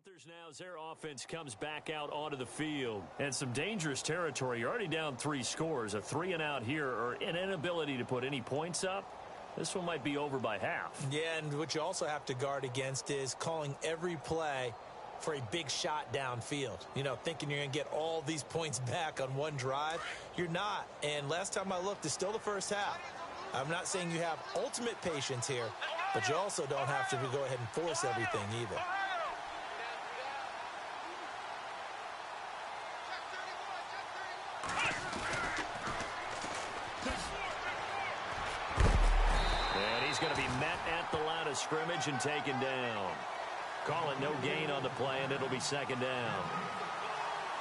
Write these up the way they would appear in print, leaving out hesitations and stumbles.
Panthers now as their offense comes back out onto the field. And some dangerous territory. You're already down 3 scores. A 3-and-out here or an inability to put any points up. This one might be over by half. Yeah, and what you also have to guard against is calling every play for a big shot downfield. You know, thinking you're going to get all these points back on one drive. You're not. And last time I looked, it's still the first half. I'm not saying you have ultimate patience here, but you also don't have to go ahead and force everything either. And he's going to be met at the line of scrimmage and taken down. Call it no gain on the play, and it'll be second down.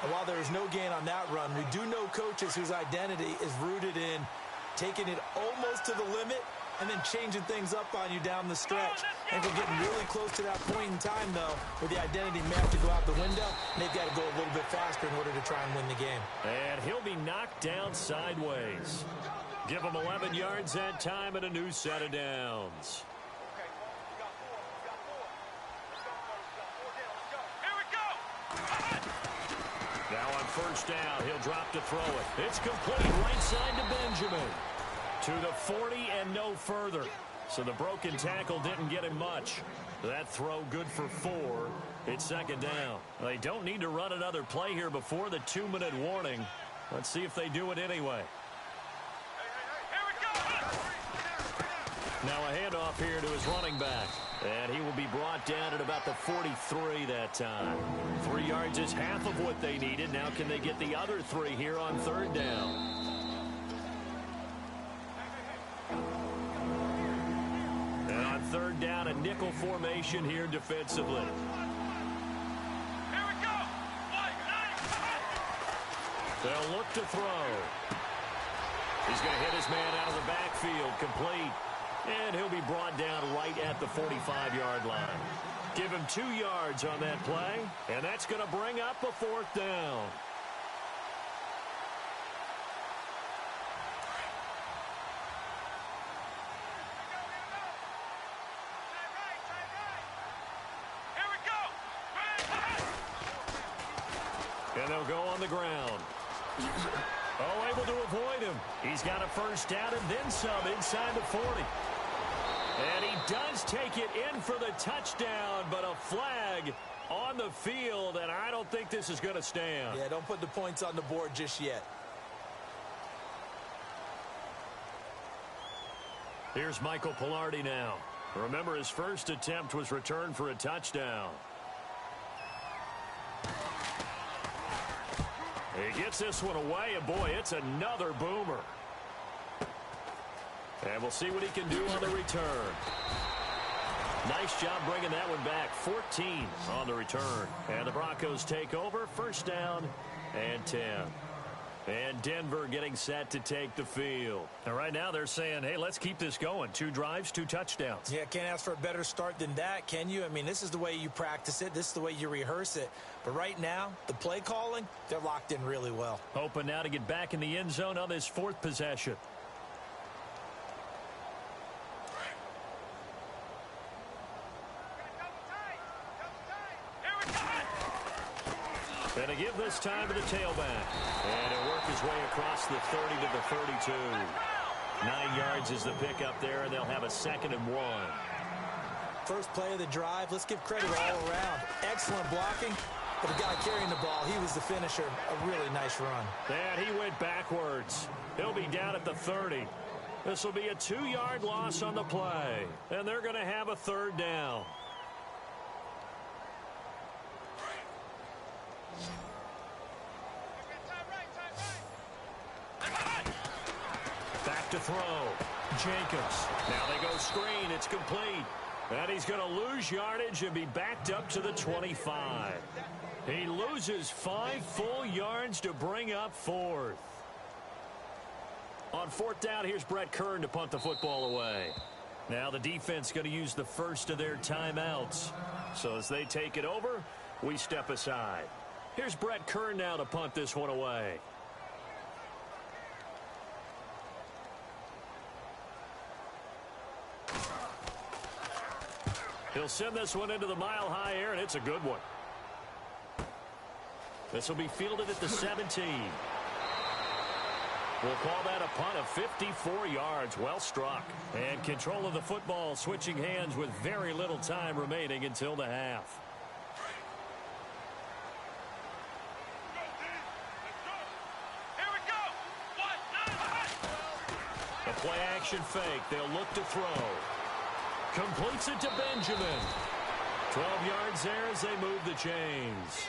And while there is no gain on that run, we do know coaches whose identity is rooted in taking it almost to the limit and then changing things up on you down the stretch. And we're getting really close to that point in time, though, where the identity may have to go out the window, and they've got to go a little bit faster in order to try and win the game. And he'll be knocked down sideways. Give him 11 yards that time and a new set of downs. Now on first down, he'll drop to throw it. It's complete right side to Benjamin. To the 40 and no further. So the broken tackle didn't get him much. That throw good for 4. It's second down. They don't need to run another play here before the 2-minute warning. Let's see if they do it anyway. Now a handoff here to his running back. And he will be brought down at about the 43 that time. 3 yards is half of what they needed. Now can they get the other 3 here on third down? And on third down, a nickel formation here defensively. Here we go. They'll look to throw. He's going to hit his man out of the backfield, complete. And he'll be brought down right at the 45-yard line. Give him 2 yards on that play, and that's going to bring up a 4th down. Here we go. And they'll go on the ground. Oh, able to avoid him. He's got a first down and then some inside the 40. And he does take it in for the touchdown, but a flag on the field, and I don't think this is going to stand. Yeah, don't put the points on the board just yet. Here's Michael Pilardi now. Remember, his first attempt was returned for a touchdown. He gets this one away, and boy, it's another boomer. And we'll see what he can do on the return. Nice job bringing that one back. 14 on the return. And the Broncos take over. First down and 10. And Denver getting set to take the field. And right now they're saying, hey, let's keep this going. 2 drives, 2 touchdowns. Yeah, can't ask for a better start than that, can you? I mean, this is the way you practice it. This is the way you rehearse it. But right now, the play calling, they're locked in really well. Hoping now to get back in the end zone on this 4th possession. And to give this time to the tailback. And he'll work his way across the 30 to the 32. 9 yards is the pickup there, and they'll have a 2nd and 1. First play of the drive, let's give credit all around. Excellent blocking, but the guy carrying the ball, he was the finisher. A really nice run. And he went backwards. He'll be down at the 30. This will be a 2-yard loss on the play. And they're going to have a 3rd down. Back to throw. Jacobs. Now they go screen. It's complete. And he's going to lose yardage and be backed up to the 25. He loses 5 full yards to bring up 4th. On 4th down, here's Brett Kern to punt the football away. Now the defense going to use the first of their timeouts. So as they take it over, we step aside. Here's Brett Kern now to punt this one away. He'll send this one into the mile-high air, and it's a good one. This will be fielded at the 17. We'll call that a punt of 54 yards. Well struck. And control of the football switching hands with very little time remaining until the half. The play action fake. They'll look to throw. Completes it to Benjamin. 12 yards there as they move the chains.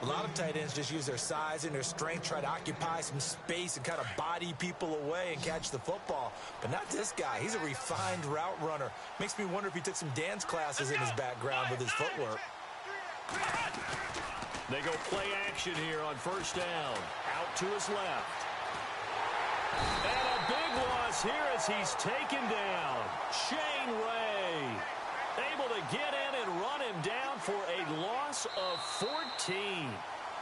A lot of tight ends just use their size and their strength, try to occupy some space and kind of body people away and catch the football. But not this guy. He's a refined route runner. Makes me wonder if he took some dance classes in his background with his footwork. They go play action here on first down. Out to his left. And a big loss here as he's taken down. Shane Ray able to get in and run him down for a loss of 14.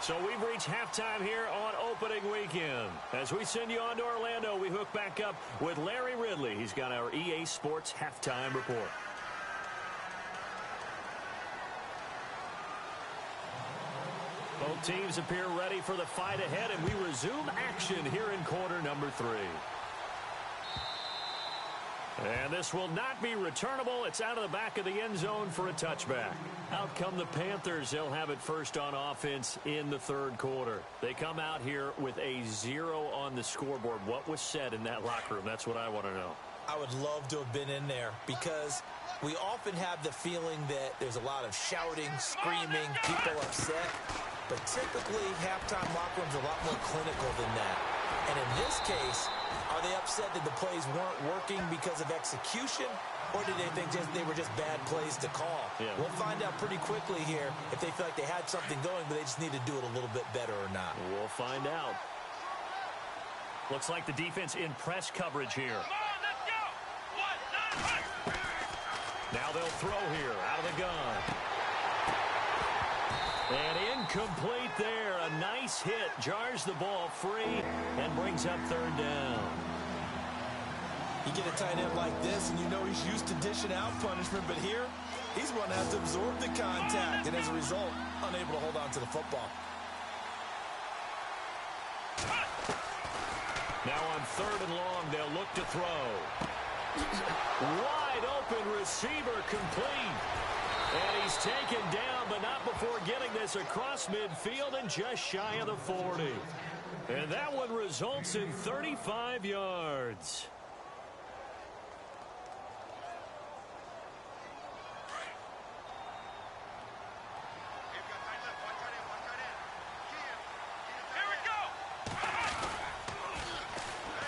So we've reached halftime here on opening weekend. As we send you on to Orlando, we hook back up with Larry Ridley. He's got our EA Sports halftime report. Both teams appear ready for the fight ahead, and we resume action here in quarter number 3. And this will not be returnable. It's out of the back of the end zone for a touchback. Out come the Panthers. They'll have it first on offense in the third quarter. They come out here with a 0 on the scoreboard. What was said in that locker room? That's what I want to know. I would love to have been in there because we often have the feeling that there's a lot of shouting, screaming, people upset. But typically, halftime locker rooms are a lot more clinical than that. And in this case, are they upset that the plays weren't working because of execution? Or did they think they were just bad plays to call? Yeah. We'll find out pretty quickly here if they feel like they had something going, but they just need to do it a little bit better or not. We'll find out. Looks like the defense in press coverage here. Now they'll throw here out of the gun. And incomplete there. A nice hit. Jars the ball free and brings up third down. You get a tight end like this, and you know he's used to dishing out punishment, but here, he's going to have to absorb the contact, and as a result, unable to hold on to the football. Now on third and long, they'll look to throw. Wide open receiver complete. And he's taken down, but not before getting this across midfield and just shy of the 40. And that one results in 35 yards.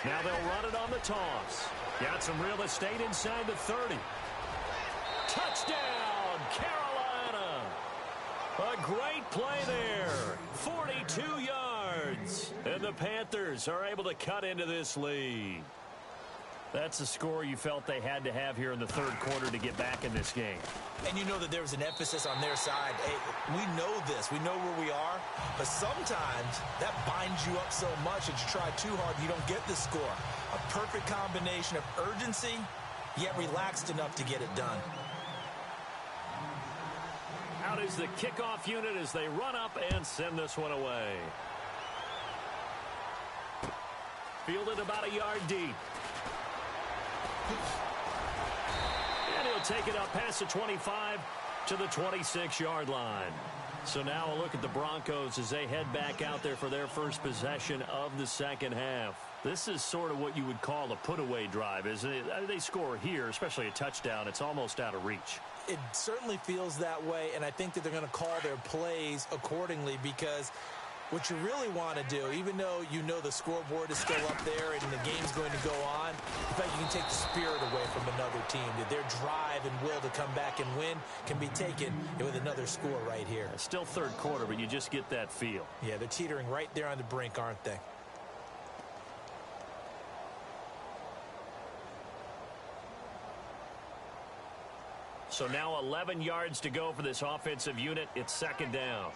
Now they'll run it on the toss. Got some real estate inside the 30. Touchdown, Carolina. A great play there. 42 yards. And the Panthers are able to cut into this lead. That's the score you felt they had to have here in the third quarter to get back in this game. And you know that there was an emphasis on their side. Hey, we know this. We know where we are. But sometimes that binds you up so much that you try too hard and you don't get the score. A perfect combination of urgency, yet relaxed enough to get it done. Out is the kickoff unit as they run up and send this one away. Fielded about a yard deep. And he'll take it up past the 25 to the 26-yard line. So now a look at the Broncos as they head back out there for their first possession of the second half. This is sort of what you would call a put-away drive, isn't it? They score here, especially a touchdown. It's almost out of reach. It certainly feels that way, and I think that they're going to call their plays accordingly because what you really want to do, even though you know the scoreboard is still up there and the game's going to go on, in fact, you can take the spirit away from another team. That their drive and will to come back and win can be taken with another score right here. It's still third quarter, but you just get that feel. Yeah, they're teetering right there on the brink, aren't they? So now 11 yards to go for this offensive unit. It's second down.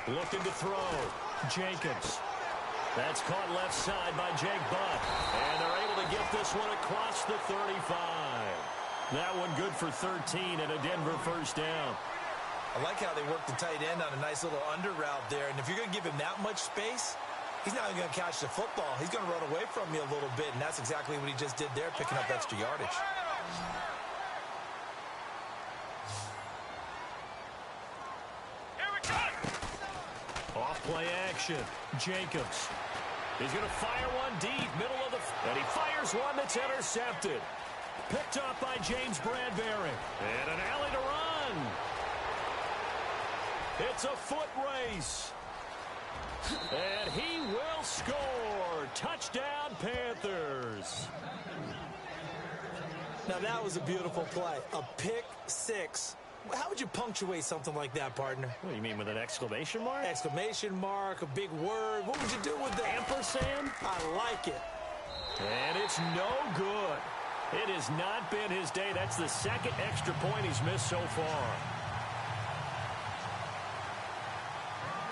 Looking to throw. Jacobs. That's caught left side by Jake Butt. And they're able to get this one across the 35. That one good for 13 and a Denver first down. I like how they work the tight end on a nice little under route there. And if you're going to give him that much space, he's not even going to catch the football. He's going to run away from you a little bit, and that's exactly what he just did there, picking up extra yardage. Off play action. Jacobs. He's going to fire one deep, middle of the... And he fires one that's intercepted. Picked up by James Bradbury. And an alley to run. It's a foot race. And he will score. Touchdown, Panthers. Now, that was a beautiful play. A pick six. How would you punctuate something like that, partner? What do you mean, with an exclamation mark? Exclamation mark, a big word. What would you do with that? Ampersand? I like it. And it's no good. It has not been his day. That's the second extra point he's missed so far.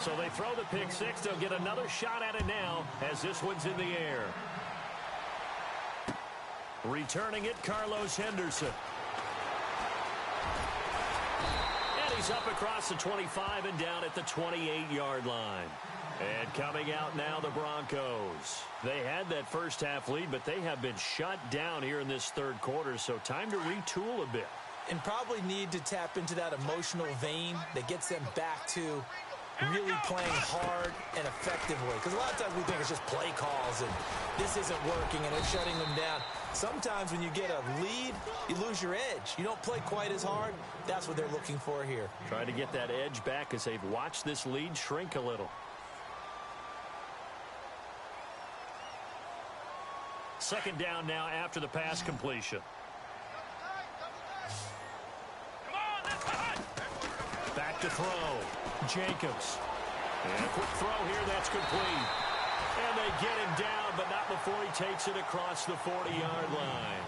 So they throw the pick six. They'll get another shot at it now as this one's in the air. Returning it, Carlos Henderson. And he's up across the 25 and down at the 28-yard line. And coming out now, the Broncos. They had that first half lead, but they have been shut down here in this third quarter, so time to retool a bit. And probably need to tap into that emotional vein that gets them back to really playing hard and effectively. Because a lot of times we think it's just play calls and this isn't working and it's shutting them down. Sometimes when you get a lead, you lose your edge. You don't play quite as hard. That's what they're looking for here. Trying to get that edge back as they've watched this lead shrink a little. Second down now after the pass completion. Back to throw. Jacobs. And a quick throw here. That's complete. And they get him down, but not before he takes it across the 40-yard line.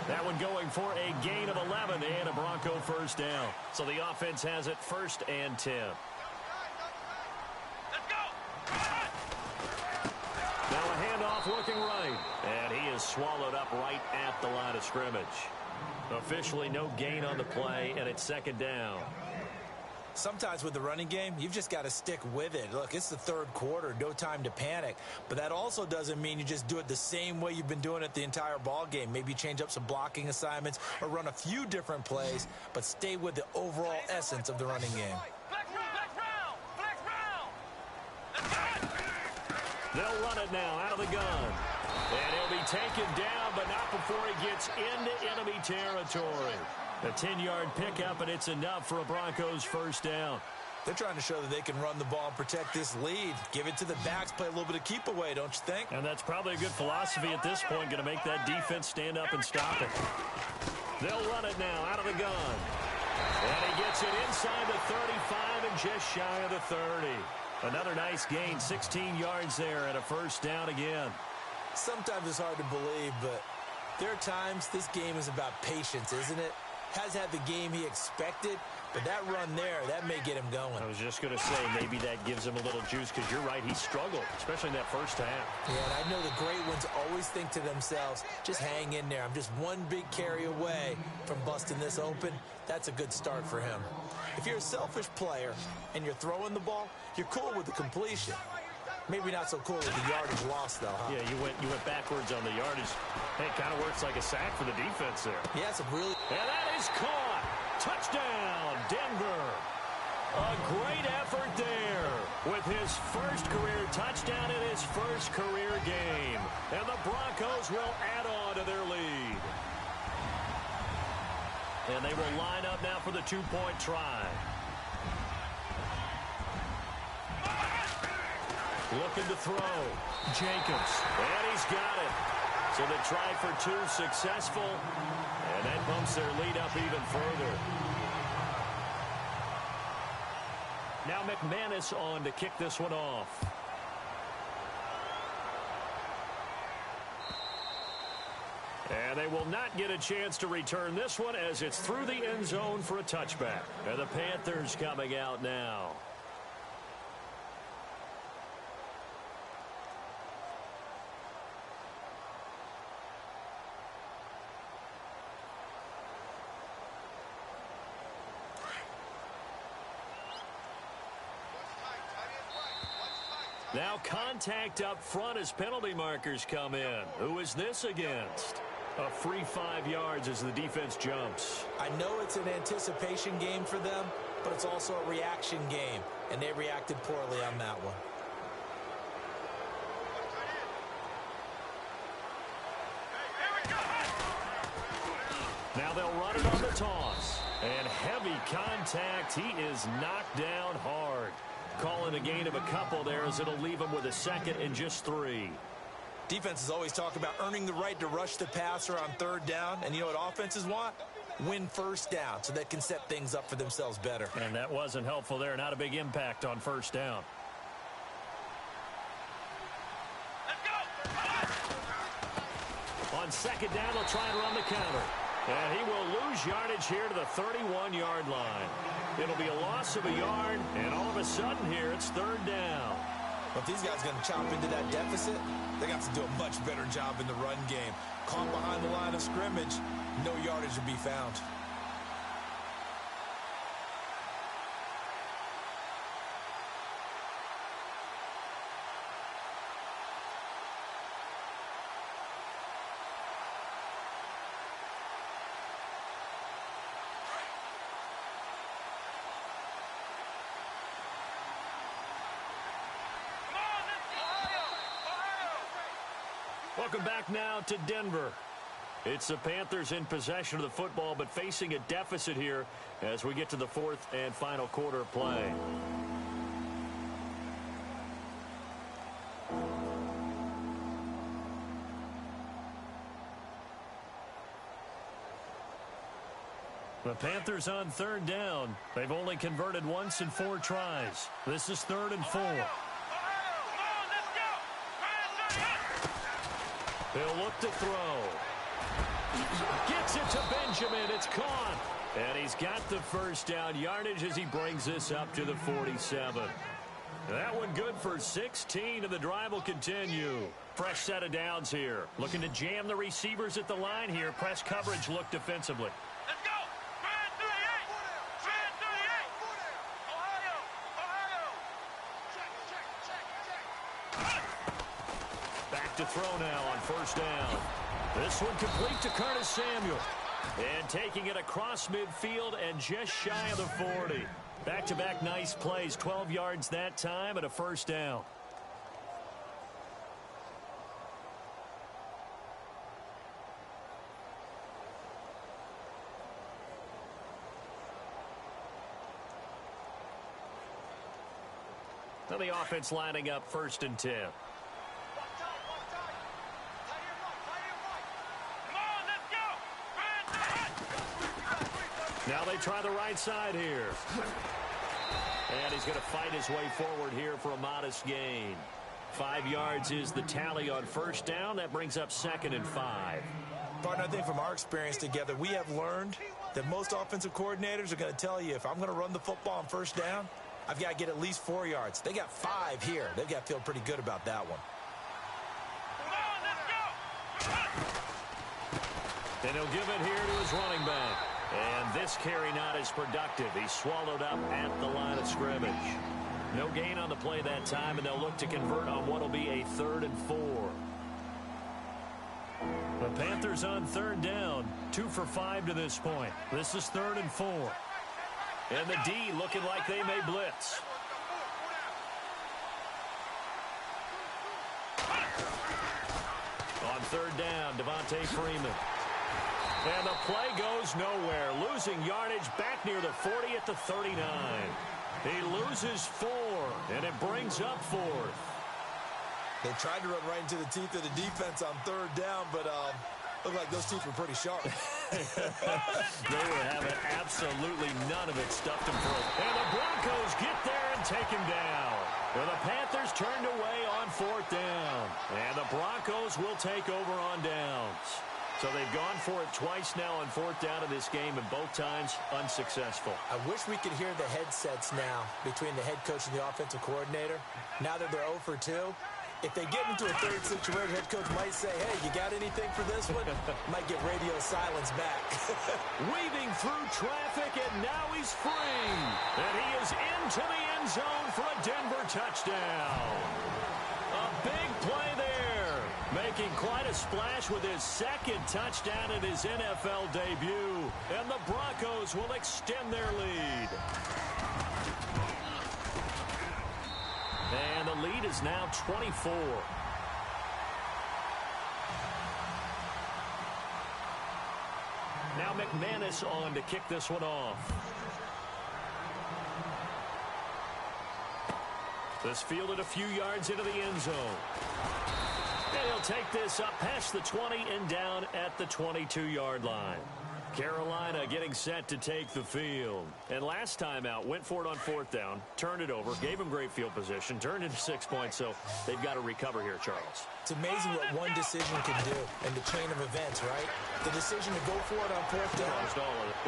That one going for a gain of 11 and a Bronco first down. So the offense has it 1st and 10. Now a handoff looking right. And he is swallowed up right at the line of scrimmage. Officially no gain on the play, and it's 2nd down. Sometimes with the running game, you've just got to stick with it. Look, it's the third quarter, no time to panic. But that also doesn't mean you just do it the same way you've been doing it the entire ball game. Maybe change up some blocking assignments or run a few different plays, but stay with the overall essence of the running game. They'll run it now out of the gun. And he'll be taken down, but not before he gets into enemy territory. A 10-yard pickup, and it's enough for a Broncos first down. They're trying to show that they can run the ball and protect this lead. Give it to the backs, play a little bit of keep away, don't you think? And that's probably a good philosophy at this point, going to make that defense stand up and stop it. They'll run it now out of the gun. And he gets it inside the 35 and just shy of the 30. Another nice gain, 16 yards there, and a first down again. Sometimes it's hard to believe, but there are times this game is about patience, isn't it? Has had the game he expected, but that run there, that may get him going. I was just going to say, maybe that gives him a little juice, because you're right, he struggled, especially in that first half. Yeah, and I know the great ones always think to themselves, just hang in there. I'm just one big carry away from busting this open. That's a good start for him. If you're a selfish player and you're throwing the ball, you're cool with the completion. Maybe not so cool with the yardage loss, though, huh? Yeah, you went backwards on the yardage. Hey, it kind of works like a sack for the defense there. Yeah, it's a really... And that is caught. Touchdown, Denver. A great effort there with his first career touchdown in his first career game. And the Broncos will add on to their lead. And they will line up now for the two-point try. Looking to throw. Jacobs. And he's got it. So the try for two successful. And that bumps their lead up even further. Now McManus on to kick this one off. And they will not get a chance to return this one as it's through the end zone for a touchback. And the Panthers coming out now. Now contact up front as penalty markers come in. Who is this against? A free 5 yards as the defense jumps. I know it's an anticipation game for them, but it's also a reaction game, and they reacted poorly on that one. Now they'll run it on the toss. And heavy contact. He is knocked down hard. Calling a gain of a couple there as it'll leave him with a second and just 3. Defenses always talk about earning the right to rush the passer on 3rd down. And you know what offenses want? Win 1st down so they can set things up for themselves better. And that wasn't helpful there. Not a big impact on 1st down. Let's go. On 2nd down, they'll try and run the counter. And he will lose yardage here to the 31-yard line. It'll be a loss of a yard, and all of a sudden here, it's 3rd down. But these guys are going to chop into that deficit. They got to do a much better job in the run game. Caught behind the line of scrimmage, no yardage to be found. Welcome back now to Denver. It's the Panthers in possession of the football, but facing a deficit here as we get to the 4th and final quarter of play. The Panthers on 3rd down. They've only converted once in 4 tries. This is 3rd and 4. He'll look to throw. Gets it to Benjamin. It's caught. And he's got the 1st down yardage as he brings this up to the 47. That one good for 16, and the drive will continue. Fresh set of downs here. Looking to jam the receivers at the line here. Press coverage look defensively. Let's go. Try 38. Ohio. Check. Back to throw now on 1st down. This one complete to Curtis Samuel. And taking it across midfield and just shy of the 40. Back-to-back nice plays. 12 yards that time and a 1st down. Now the offense lining up 1st and 10. Now they try the right side here. And he's going to fight his way forward here for a modest gain. 5 yards is the tally on 1st down. That brings up 2nd and 5. Partner, I think from our experience together, we have learned that most offensive coordinators are going to tell you, if I'm going to run the football on 1st down, I've got to get at least 4 yards. They got 5 here. They've got to feel pretty good about that one. And he'll give it here to his running back. And this carry not as productive. He's swallowed up at the line of scrimmage. No gain on the play that time, and they'll look to convert on what will be a 3rd and 4. The Panthers on 3rd down, 2 for 5 to this point. This is 3rd and 4. And the D looking like they may blitz. On 3rd down, Devontae Freeman. And the play goes nowhere. Losing yardage back near the 40 at the 39. He loses 4, and it brings up 4th. They tried to run right into the teeth of the defense on 3rd down, but looked like those teeth were pretty sharp. They were having absolutely none of it stuffed in front. And the Broncos get there and take him down. Well, the Panthers turned away on 4th down. And the Broncos will take over on downs. So they've gone for it twice now on 4th down in this game, and both times unsuccessful. I wish we could hear the headsets now between the head coach and the offensive coordinator. Now that they're 0 for 2, if they get into a 3rd situation, head coach might say, hey, you got anything for this one? Might get radio silence back. Weaving through traffic, and now he's free. And he is into the end zone for a Denver touchdown. A big play there, making quite a splash with his second touchdown in his NFL debut. And the Broncos will extend their lead. And the lead is now 24. Now McManus on to kick this one off. This fielded a few yards into the end zone. And he'll take this up past the 20 and down at the 22-yard line. Carolina getting set to take the field. And last time out, went for it on fourth down, turned it over, gave him great field position, turned into 6 points, so they've got to recover here, Charles. It's amazing what one decision can do in the chain of events, right? The decision to go for it on fourth down.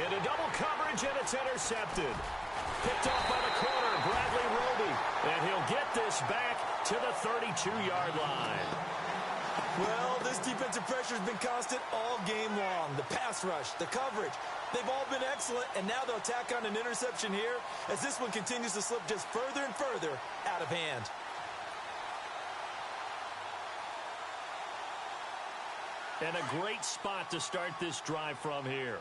Into double coverage, and it's intercepted. Picked off by the corner, Bradley Roby. And he'll get this back to the 32-yard line. Well, this defensive pressure has been constant all game long. The pass rush, the coverage, they've all been excellent, and now they'll tack on an interception here as this one continues to slip just further and further out of hand. And a great spot to start this drive from here.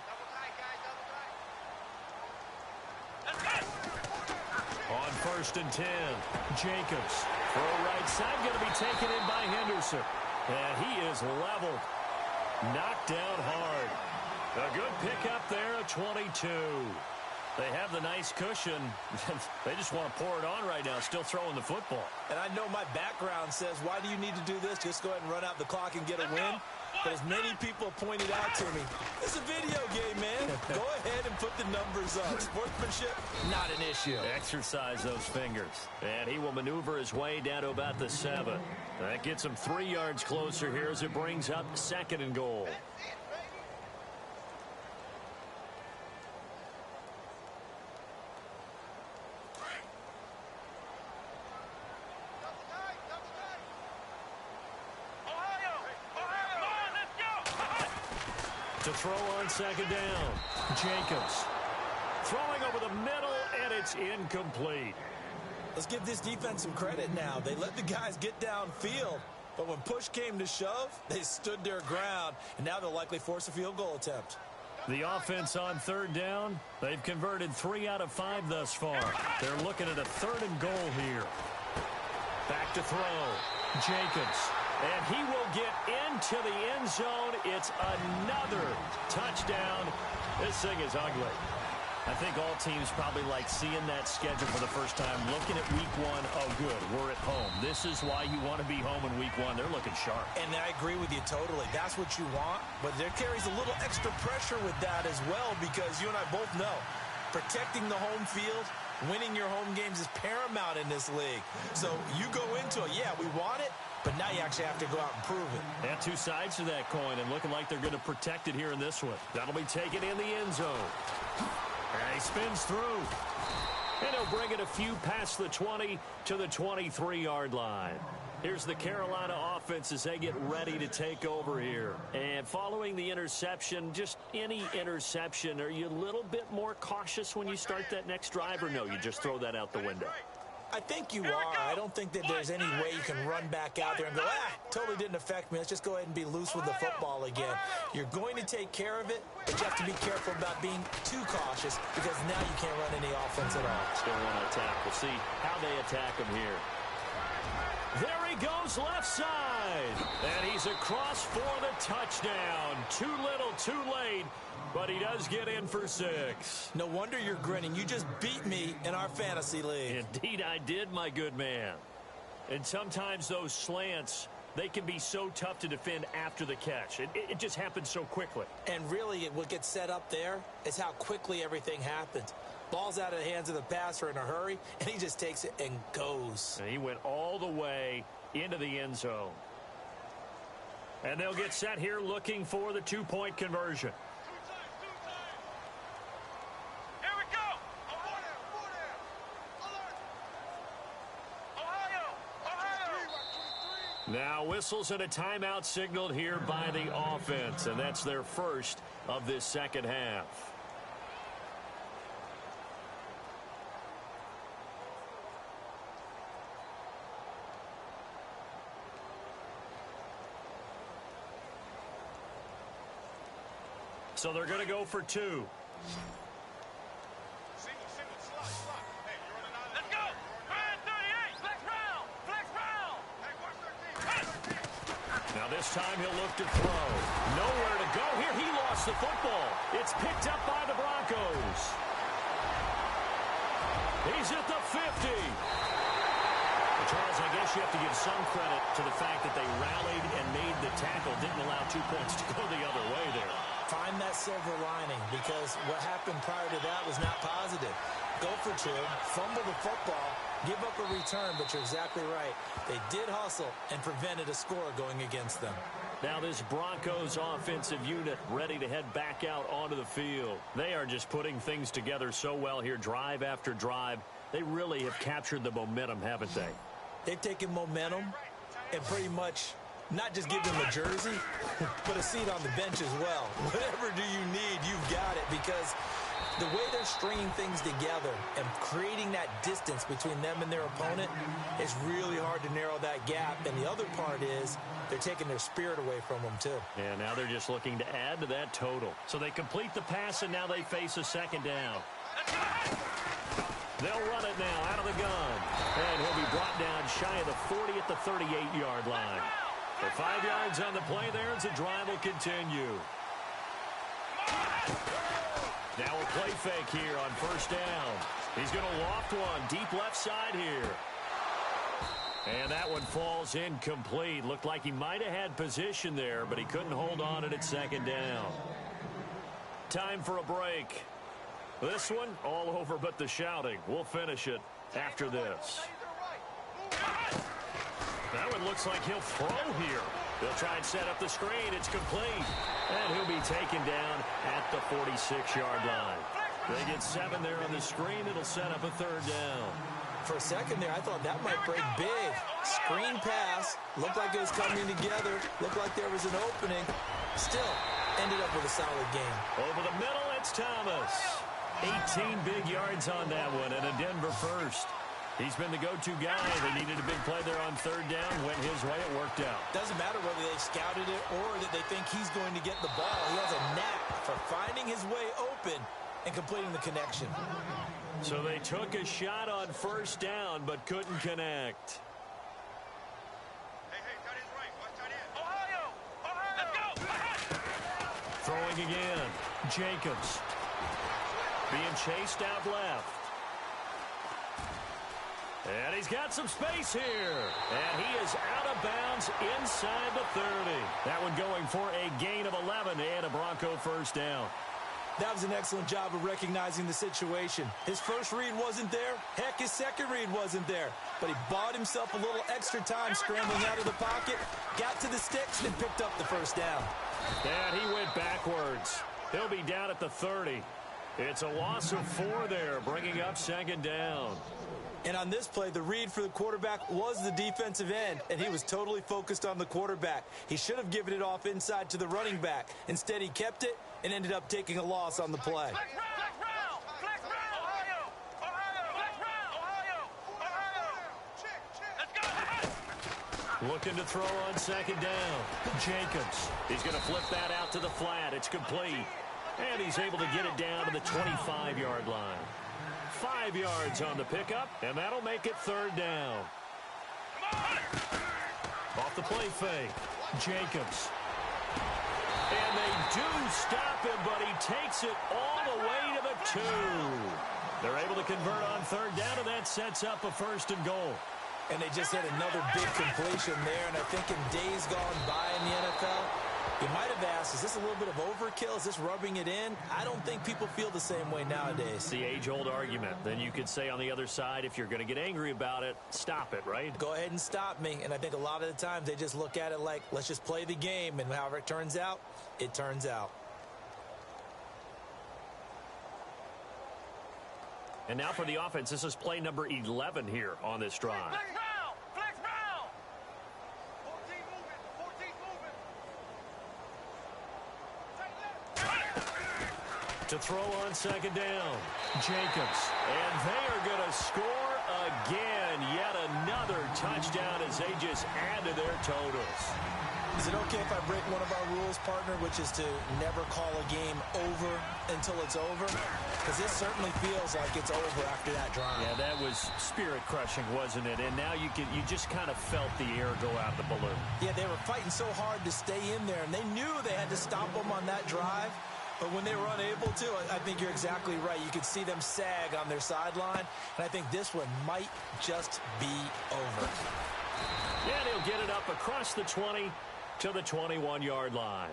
On 1st and 10, Jacobs. Throw right side, going to be taken in by Henderson. And he is leveled. Knocked down hard. A good pickup there at 22. They have the nice cushion. They just want to pour it on right now, still throwing the football. And I know my background says, why do you need to do this? Just go ahead and run out the clock and get a win. But as many people pointed out to me, it's a video game, man. Go ahead and put the numbers up. Sportsmanship, not an issue. Exercise those fingers. And he will maneuver his way down to about the 7. That gets him 3 yards closer here as it brings up 2nd and goal. To throw on 2nd down. Jacobs throwing over the middle, and it's incomplete. Let's give this defense some credit now. They let the guys get downfield, but when push came to shove, they stood their ground, and now they'll likely force a field goal attempt. The offense on 3rd down, they've converted 3 out of 5 thus far. They're looking at a 3rd and goal here. Back to throw. Jacobs. And he will get into the end zone. It's another touchdown. This thing is ugly. I think all teams probably like seeing that schedule for the first time, looking at week 1. Oh, good, we're at home. This is why you want to be home in week 1. They're looking sharp. And I agree with you totally. That's what you want. But there carries a little extra pressure with that as well, because you and I both know protecting the home field, winning your home games is paramount in this league. So you go into it, yeah, we want it, but now you actually have to go out and prove it. And 2 sides to that coin, and looking like they're going to protect it here in this one. That'll be taken in the end zone. And he spins through. And he'll bring it a few past the 20 to the 23-yard line. Here's the Carolina offense as they get ready to take over here. And following the interception, just any interception, are you a little bit more cautious when you start that next drive, or no, you just throw that out the window? I think you are. I don't think that there's any way you can run back out there and go, totally didn't affect me. Let's just go ahead and be loose with the football again. You're going to take care of it, but you have to be careful about being too cautious, because now you can't run any offense at all. Still want to attack. We'll see how they attack him here. There he goes left side. And he's across for the touchdown. Too little, too late. But he does get in for 6. No wonder you're grinning. You just beat me in our fantasy league. Indeed I did, my good man. And sometimes those slants, they can be so tough to defend after the catch. It just happens so quickly. And really, what gets set up there is how quickly everything happens. Ball's out of the hands of the passer in a hurry, and he just takes it and goes. And he went all the way into the end zone. And they'll get set here looking for the 2-point conversion. Here we go. Ohio. Now whistles and a timeout signaled here by the offense, and that's their first of this second half. So they're going to go for 2. Let's go. Man 38. Flex round. Flex round. Now this time he'll look to throw. Nowhere to go here. He lost the football. It's picked up by the Broncos. He's at the 50. Charles, I guess you have to give some credit to the fact that they rallied and made the tackle, didn't allow 2 points to go the other way there. Find that silver lining, because what happened prior to that was not positive. Go for 2, fumble the football, give up a return, but you're exactly right. They did hustle and prevented a score going against them. Now this Broncos offensive unit ready to head back out onto the field. They are just putting things together so well here, drive after drive. They really have captured the momentum, haven't they? They've taken momentum and pretty much not just give them a jersey, but a seat on the bench as well. Whatever do you need, you've got it, because the way they're stringing things together and creating that distance between them and their opponent is really hard to narrow that gap. And the other part is they're taking their spirit away from them, too. And now they're just looking to add to that total. So they complete the pass, and now they face a second down. They'll run it now out of the gun. And he'll be brought down shy of the 40 at the 38-yard line. For 5 yards on the play there as the drive will continue. Now a play fake here on first down. He's going to loft one deep left side here. And that one falls incomplete. Looked like he might have had position there, but he couldn't hold on it at second down. Time for a break. This one, all over but the shouting. We'll finish it after this. That one looks like he'll throw here. They'll try and set up the screen. It's complete. And he'll be taken down at the 46-yard line. They get 7 there on the screen. It'll set up a third down. For a second there, I thought that might break big. Screen pass. Looked like it was coming together. Looked like there was an opening. Still, ended up with a solid game. Over the middle, it's Thomas. 18 big yards on that one, and a Denver first. He's been the go-to guy. They needed a big play there on third down. Went his way. It worked out. Doesn't matter whether they scouted it or that they think he's going to get the ball. He has a knack for finding his way open and completing the connection. So they took a shot on first down, but couldn't connect. Hey, tight end right. Watch tight end. Ohio! Let's go! Throwing again. Jacobs. Being chased out left. And he's got some space here. And he is out of bounds inside the 30. That one going for a gain of 11 and a Bronco first down. That was an excellent job of recognizing the situation. His first read wasn't there. Heck, his second read wasn't there. But he bought himself a little extra time scrambling out of the pocket, got to the sticks, and picked up the first down. And he went backwards. He'll be down at the 30. It's a loss of 4 there, bringing up second down. And on this play, the read for the quarterback was the defensive end, and he was totally focused on the quarterback. He should have given it off inside to the running back. Instead, he kept it and ended up taking a loss on the play. Flex round! Ohio! Flex round! Ohio! Let's go! Looking to throw on second down. Jacobs. He's going to flip that out to the flat. It's complete. And he's able to get it down to the 25-yard line. 5 yards on the pickup, and that'll make it third down. Off the play fake. Jacobs. And they do stop him, but he takes it all the way to the 2. They're able to convert on third down, and that sets up a first and goal. And they just had another big completion there, and I think in days gone by in the NFL, you might have asked, is this a little bit of overkill? Is this rubbing it in? I don't think people feel the same way nowadays. It's the age-old argument. Then you could say on the other side, if you're going to get angry about it, stop it, right? Go ahead and stop me. And I think a lot of the times they just look at it like, let's just play the game. And however it turns out, it turns out. And now for the offense, this is play number 11 here on this drive. Flex round! 14 moving! To throw on second down, Jacobs. And they are going to score again. Yet another touchdown as they just add to their totals. Is it okay if I break one of our rules, partner, which is to never call a game over until it's over? Because this certainly feels like it's over after that drive. Yeah, that was spirit-crushing, wasn't it? And now you just kind of felt the air go out of the balloon. Yeah, they were fighting so hard to stay in there, and they knew they had to stop them on that drive. But when they were unable to, I think you're exactly right. You could see them sag on their sideline, and I think this one might just be over. And he'll get it up across the 20 to the 21-yard line.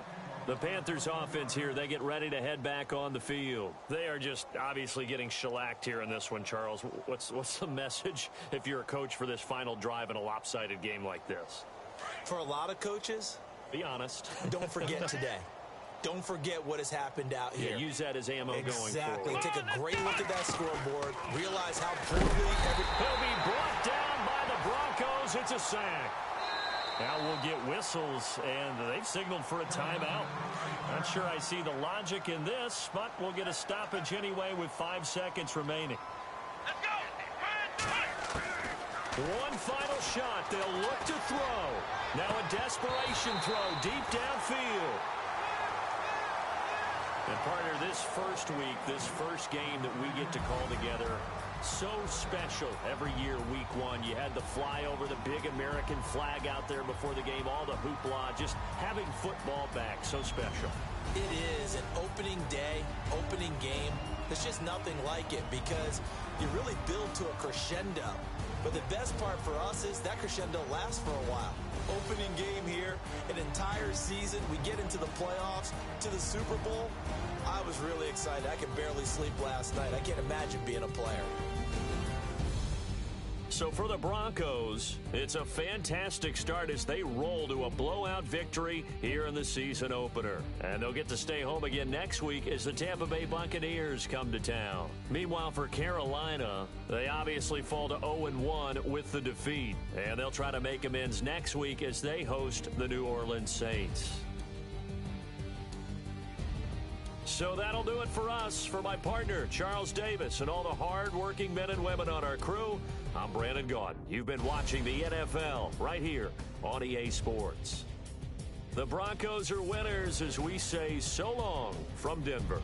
The Panthers offense here, they get ready to head back on the field. They are just obviously getting shellacked here in this one, Charles. What's the message if you're a coach for this final drive in a lopsided game like this? For a lot of coaches, be honest. Don't forget today. Don't forget what has happened out here. Yeah, use that as ammo going forward. Exactly. Take a great look at that scoreboard. Realize how poorly He'll be brought down by the Broncos. It's a sack. Now we'll get whistles, and they've signaled for a timeout. Not sure I see the logic in this, but we'll get a stoppage anyway with 5 seconds remaining. Let's go. One final shot. They'll look to throw. Now a desperation throw deep downfield. And, partner, this first week, this first game that we get to call together, so special every year, week one. You had the flyover, the big American flag out there before the game, all the hoopla, just having football back, so special. It is an opening day, opening game. There's just nothing like it because you really build to a crescendo. But the best part for us is that crescendo lasts for a while. Opening game here, an entire season. We get into the playoffs, to the Super Bowl. I was really excited. I could barely sleep last night. I can't imagine being a player. So for the Broncos, it's a fantastic start as they roll to a blowout victory here in the season opener. And they'll get to stay home again next week as the Tampa Bay Buccaneers come to town. Meanwhile, for Carolina, they obviously fall to 0-1 with the defeat. And they'll try to make amends next week as they host the New Orleans Saints. So that'll do it for us. For my partner, Charles Davis, and all the hard-working men and women on our crew, I'm Brandon Gaudin. You've been watching the NFL right here on EA Sports. The Broncos are winners as we say so long from Denver.